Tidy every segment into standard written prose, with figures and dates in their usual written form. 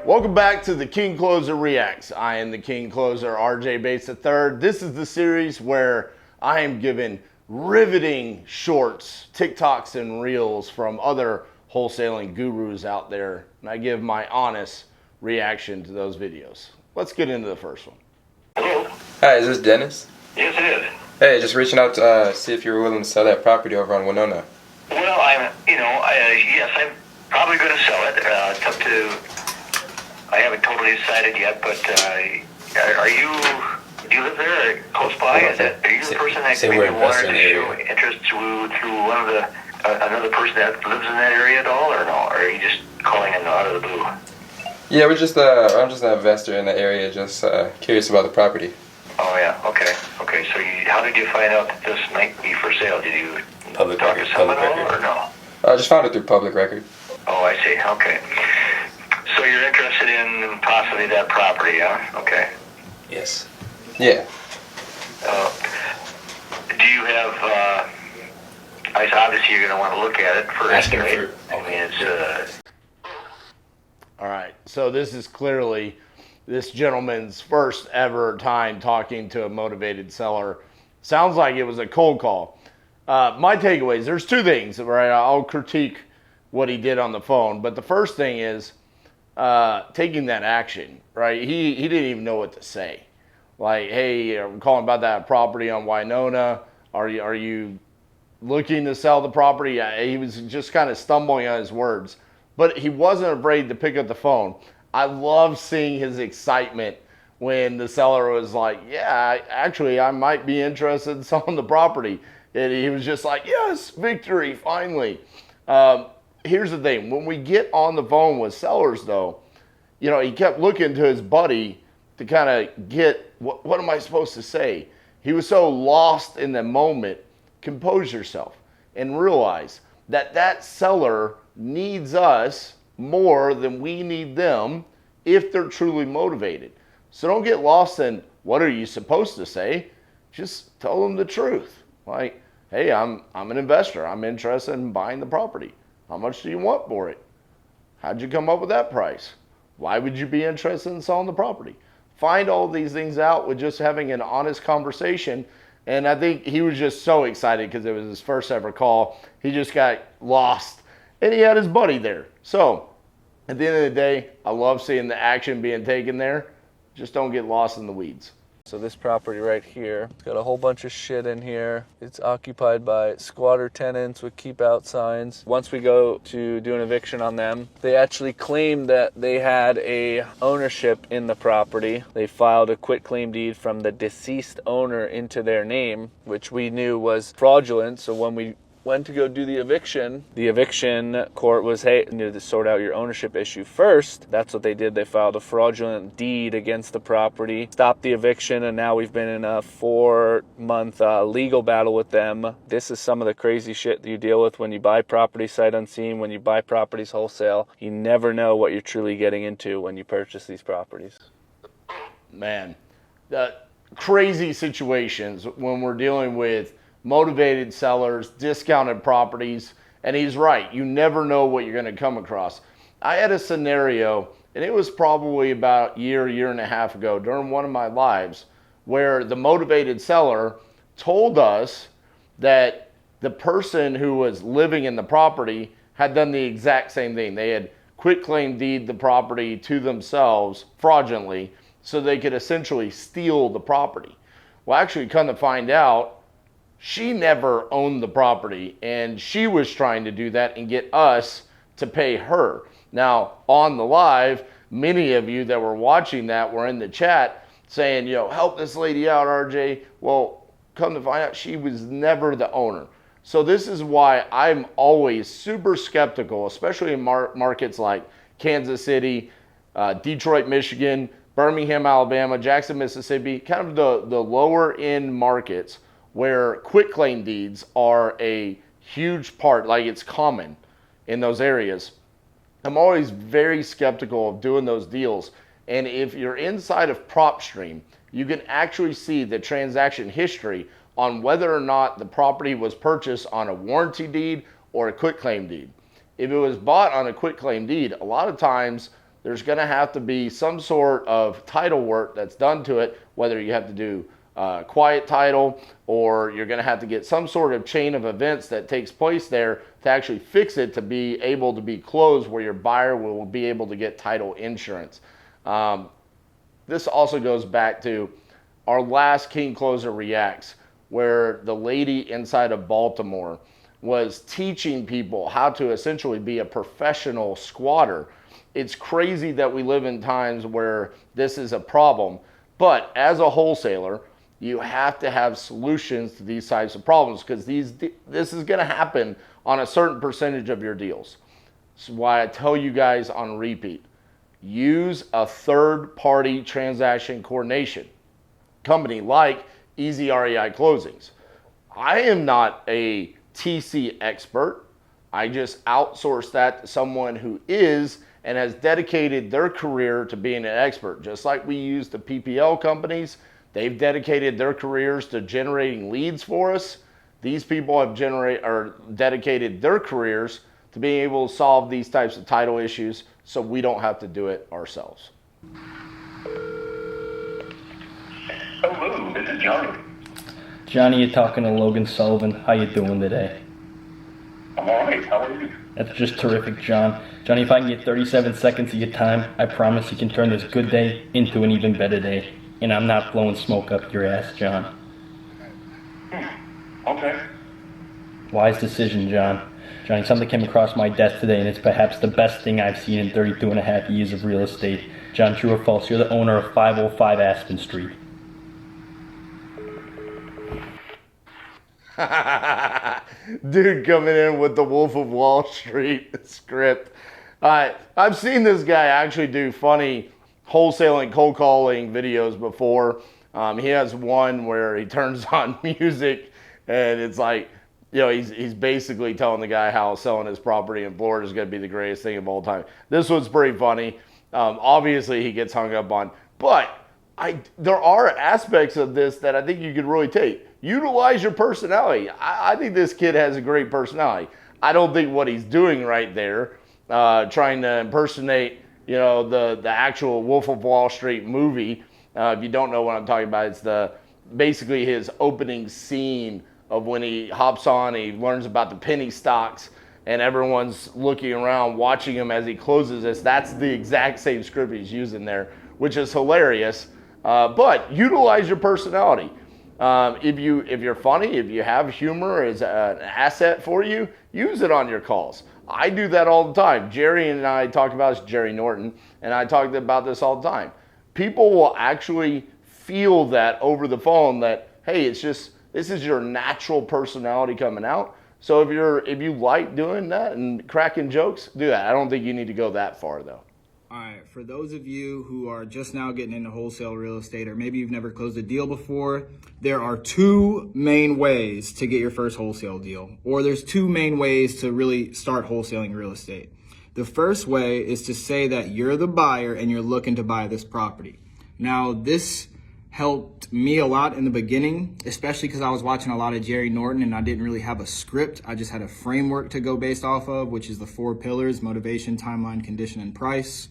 Welcome back to the King Closer Reacts. I am the King Closer, RJ Bates III. This is the series where I am giving riveting shorts, TikToks, and Reels from other wholesaling gurus out there, and I give my honest reaction to those videos. Let's get into the first one. Hello? Hi, is this Dennis? Yes, it is. Hey, just reaching out to see if you were willing to sell that property over on Winona. Well, yes, I'm probably going to sell it. It's up to, I haven't totally decided yet, but do you live there or close by? Are you the person that maybe wanted to show interest through one of the, another person that lives in that area at all, or no? Or are you just calling in out of the blue? Yeah, I'm just an investor in the area, just curious about the property. Oh, yeah, okay. So how did you find out that this might be for sale? Did you talk to someone at all, or no? I just found it through public record. Oh, I see, okay. So you're interested in possibly that property, huh? Okay. Yes. Yeah. Do you have, obviously you're going to want to look at it first, right? I mean, it's, All right, so this is clearly this gentleman's first ever time talking to a motivated seller. Sounds like it was a cold call. My takeaways, there's two things, right? I'll critique what he did on the phone, but the first thing is taking that action, right? He didn't even know what to say. Like, hey, I'm calling about that property on Winona. Are you looking to sell the property? He was just kind of stumbling on his words, but he wasn't afraid to pick up the phone. I love seeing his excitement when the seller was like, yeah, actually, I might be interested in selling the property. And he was just like, yes, victory, finally. Here's the thing. When we get on the phone with sellers, though, you know, he kept looking to his buddy to kind of get, what am I supposed to say? He was so lost in the moment. Compose yourself and realize that that seller needs us more than we need them if they're truly motivated. So don't get lost in what are you supposed to say. Just tell them the truth. Like, hey, I'm an investor. I'm interested in buying the property. How much do you want for it? How'd you come up with that price? Why would you be interested in selling the property? Find all these things out with just having an honest conversation. And I think he was just so excited because it was his first ever call. He just got lost. And he had his buddy there. So at the end of the day, I love seeing the action being taken there. Just don't get lost in the weeds. So this property right here, it's got a whole bunch of shit in here. It's occupied by squatter tenants with keep out signs. Once we go to do an eviction on them, they actually claimed that they had a ownership in the property. They filed a quitclaim deed from the deceased owner into their name, which we knew was fraudulent. So when we went to go do the eviction court was, hey, you need to sort out your ownership issue first. That's what they did. They filed a fraudulent deed against the property, stopped the eviction, and now we've been in a 4-month legal battle with them. This is some of the crazy shit that you deal with when you buy property sight unseen, when you buy properties wholesale. You never know what you're truly getting into when you purchase these properties. Man, crazy situations when we're dealing with motivated sellers, discounted properties, and he's right. You never know what you're going to come across. I had a scenario, and it was probably about a year and a half ago during one of my lives, where the motivated seller told us that the person who was living in the property had done the exact same thing. They had quitclaim deed the property to themselves fraudulently so they could essentially steal the property. Well, actually, come to find out, she never owned the property, and she was trying to do that and get us to pay her. Now, on the live, many of you that were watching that were in the chat saying, you know, help this lady out, RJ. Well, come to find out, she was never the owner. So this is why I'm always super skeptical, especially in markets like Kansas City, Detroit, Michigan, Birmingham, Alabama, Jackson, Mississippi, kind of the lower end markets where quitclaim deeds are a huge part, like it's common in those areas. I'm always very skeptical of doing those deals. And if you're inside of PropStream, you can actually see the transaction history on whether or not the property was purchased on a warranty deed or a quitclaim deed. If it was bought on a quitclaim deed, a lot of times there's going to have to be some sort of title work that's done to it, whether you have to do quiet title, or you're going to have to get some sort of chain of events that takes place there to actually fix it to be able to be closed, where your buyer will be able to get title insurance. This also goes back to our last King Closer Reacts, where the lady inside of Baltimore was teaching people how to essentially be a professional squatter. It's crazy that we live in times where this is a problem, but as a wholesaler, you have to have solutions to these types of problems, because this is going to happen on a certain percentage of your deals. This is why I tell you guys on repeat, use a third-party transaction coordination company like Easy REI Closings. I am not a TC expert. I just outsource that to someone who is and has dedicated their career to being an expert. Just like we use the PPL companies, they've dedicated their careers to generating leads for us. These people have dedicated their careers to being able to solve these types of title issues, so we don't have to do it ourselves. Hello, this is Johnny. Johnny, you're talking to Logan Sullivan. How you doing today? I'm alright, how are you? That's just terrific, John. Johnny, if I can get 37 seconds of your time, I promise you can turn this good day into an even better day. And I'm not blowing smoke up your ass, John. Okay. Wise decision, John. Johnny, something came across my desk today, and it's perhaps the best thing I've seen in 32 and a half years of real estate. John, true or false, you're the owner of 505 Aspen Street. Dude coming in with the Wolf of Wall Street script. I've seen this guy actually do funny wholesaling, cold calling videos before. He has one where he turns on music, and it's like, you know, he's basically telling the guy how selling his property in Florida is going to be the greatest thing of all time. This one's pretty funny. Obviously, he gets hung up on, but there are aspects of this that I think you could really take. Utilize your personality. I think this kid has a great personality. I don't think what he's doing right there, trying to impersonate, you know, the actual Wolf of Wall Street movie. If you don't know what I'm talking about, it's basically his opening scene of when he hops on, he learns about the penny stocks, and everyone's looking around watching him as he closes this. That's the exact same script he's using there, which is hilarious. But utilize your personality. If you're funny, if you have humor as an asset for you, use it on your calls. I do that all the time. Jerry and I talk about this, Jerry Norton, and I talk about this all the time. People will actually feel that over the phone that, hey, this is your natural personality coming out. So if you like doing that and cracking jokes, do that. I don't think you need to go that far though. All right, for those of you who are just now getting into wholesale real estate, or maybe you've never closed a deal before, there are two main ways to get your first wholesale deal, or there's two main ways to really start wholesaling real estate. The first way is to say that you're the buyer and you're looking to buy this property. Now, this helped me a lot in the beginning, especially because I was watching a lot of Jerry Norton and I didn't really have a script. I just had a framework to go based off of, which is the 4 pillars: motivation, timeline, condition, and price.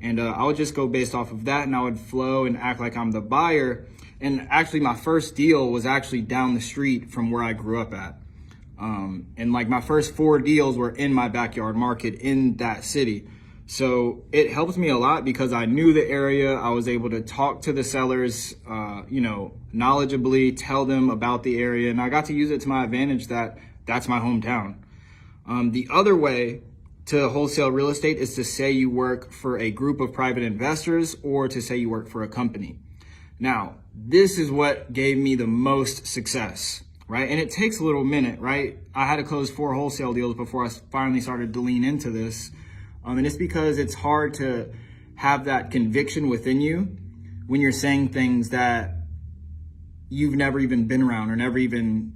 And I would just go based off of that, and I would flow and act like I'm the buyer. And actually, my first deal was actually down the street from where I grew up at. And like my first 4 deals were in my backyard market in that city. So it helped me a lot because I knew the area. I was able to talk to the sellers, knowledgeably, tell them about the area. And I got to use it to my advantage that's my hometown. The other way to wholesale real estate is to say you work for a group of private investors or to say you work for a company. Now, this is what gave me the most success, right? And it takes a little minute, right? I had to close 4 wholesale deals before I finally started to lean into this. And it's because it's hard to have that conviction within you when you're saying things that you've never even been around or never even,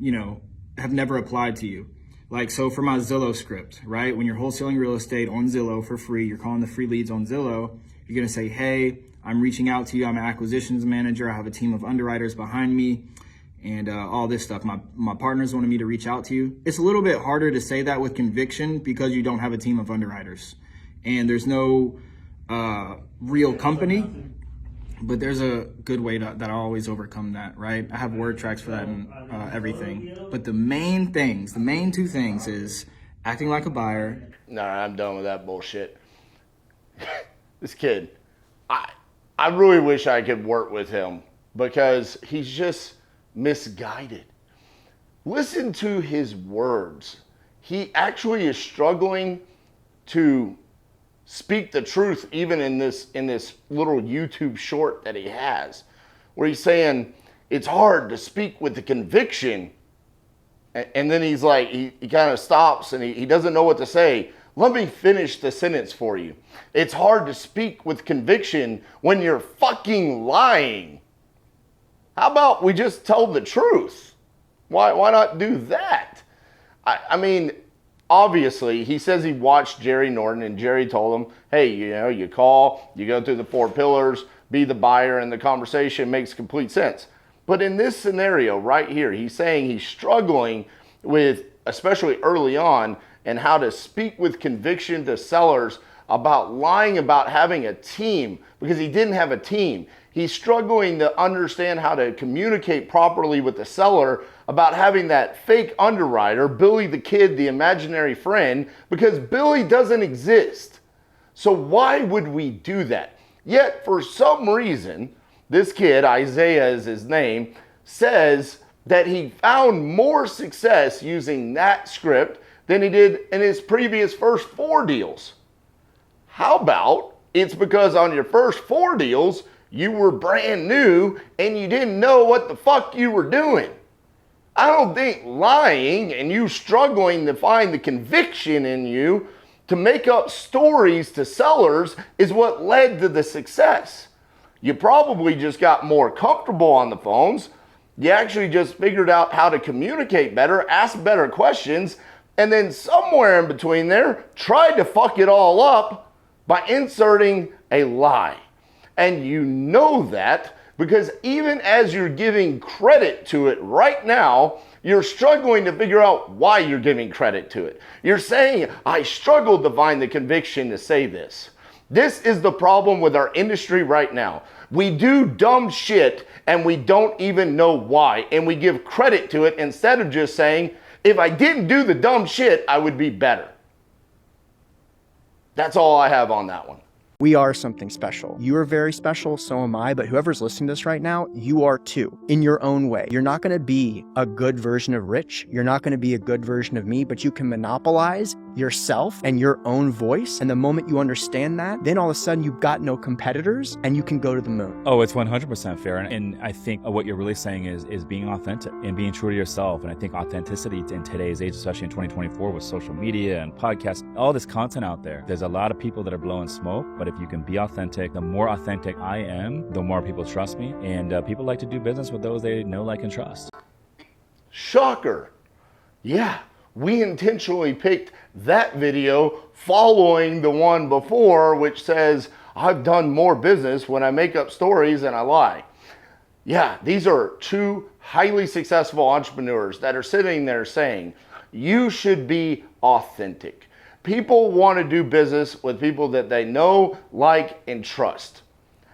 have never applied to you. Like, so for my Zillow script, right? When you're wholesaling real estate on Zillow for free, you're calling the free leads on Zillow. You're going to say, hey, I'm reaching out to you. I'm an acquisitions manager. I have a team of underwriters behind me and all this stuff. My partners wanted me to reach out to you. It's a little bit harder to say that with conviction because you don't have a team of underwriters. And there's no real company. But there's a good way that I always overcome that, right? I have word tracks for that and everything. But the main two things is acting like a buyer. No, I'm done with that bullshit. This kid, I really wish I could work with him because he's just misguided. Listen to his words. He actually is struggling to speak the truth even in this little YouTube short that he has, where he's saying it's hard to speak with the conviction, and then he's like, he kind of stops and he doesn't know what to say. Let me finish the sentence for you. It's hard to speak with conviction when you're fucking lying. How about we just tell the truth? Why not do that? I mean, obviously, he says he watched Jerry Norton, and Jerry told him, hey, you call, you go through the 4 pillars, be the buyer, and the conversation makes complete sense. But in this scenario right here, he's saying he's struggling with, especially early on, and how to speak with conviction to sellers about lying about having a team, because he didn't have a team. He's struggling to understand how to communicate properly with the seller about having that fake underwriter, Billy the Kid, the imaginary friend, because Billy doesn't exist. So why would we do that? Yet for some reason, this kid, Isaiah is his name, says that he found more success using that script than he did in his previous first 4 deals. How about it's because on your first 4 deals, you were brand new and you didn't know what the fuck you were doing? I don't think lying and you struggling to find the conviction in you to make up stories to sellers is what led to the success. You probably just got more comfortable on the phones. You actually just figured out how to communicate better, ask better questions, and then somewhere in between there, tried to fuck it all up by inserting a lie. And you know that because even as you're giving credit to it right now, you're struggling to figure out why you're giving credit to it. You're saying, I struggled to find the conviction to say this. This is the problem with our industry right now. We do dumb shit and we don't even know why. And we give credit to it instead of just saying, if I didn't do the dumb shit, I would be better. That's all I have on that one. We are something special. You are very special, so am I, but whoever's listening to this right now, you are too, in your own way. You're not going to be a good version of Rich. You're not going to be a good version of me, but you can monopolize yourself and your own voice. And the moment you understand that, then all of a sudden you've got no competitors and you can go to the moon. Oh, it's 100% fair. And I think what you're really saying is being authentic and being true to yourself. And I think authenticity in today's age, especially in 2024 with social media and podcasts, all this content out there, there's a lot of people that are blowing smoke, but if you can be authentic, the more authentic I am, the more people trust me. And people like to do business with those they know, like, and trust. Shocker. Yeah, we intentionally picked that video following the one before, which says, I've done more business when I make up stories and I lie. Yeah, these are 2 highly successful entrepreneurs that are sitting there saying, you should be authentic. People want to do business with people that they know, like, and trust.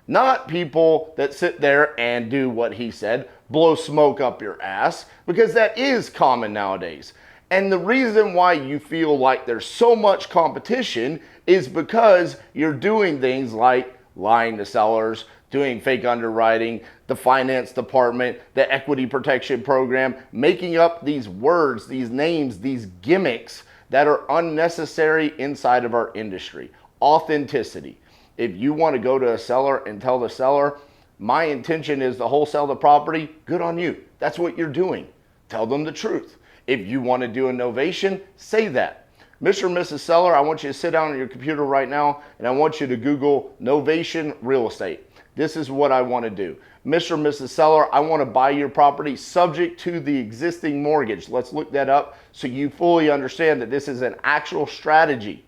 Not people that sit there and do what he said, blow smoke up your ass, because that is common nowadays. And the reason why you feel like there's so much competition is because you're doing things like lying to sellers, doing fake underwriting, the finance department, the equity protection program, making up these words, these names, these gimmicks that are unnecessary inside of our industry. Authenticity. If you want to go to a seller and tell the seller, my intention is to wholesale the property, good on you. That's what you're doing. Tell them the truth. If you want to do a novation, say that. Mr. and Mrs. Seller, I want you to sit down on your computer right now and I want you to Google novation real estate. This is what I want to do. Mr. and Mrs. Seller, I want to buy your property subject to the existing mortgage. Let's look that up so you fully understand that this is an actual strategy.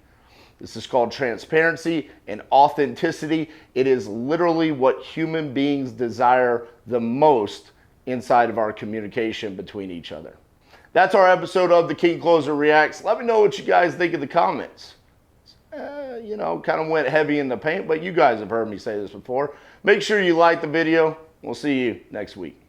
This is called transparency and authenticity. It is literally what human beings desire the most inside of our communication between each other. That's our episode of The King Closer Reacts. Let me know what you guys think in the comments. you know, kind of went heavy in the paint, but you guys have heard me say this before. Make sure you like the video. We'll see you next week.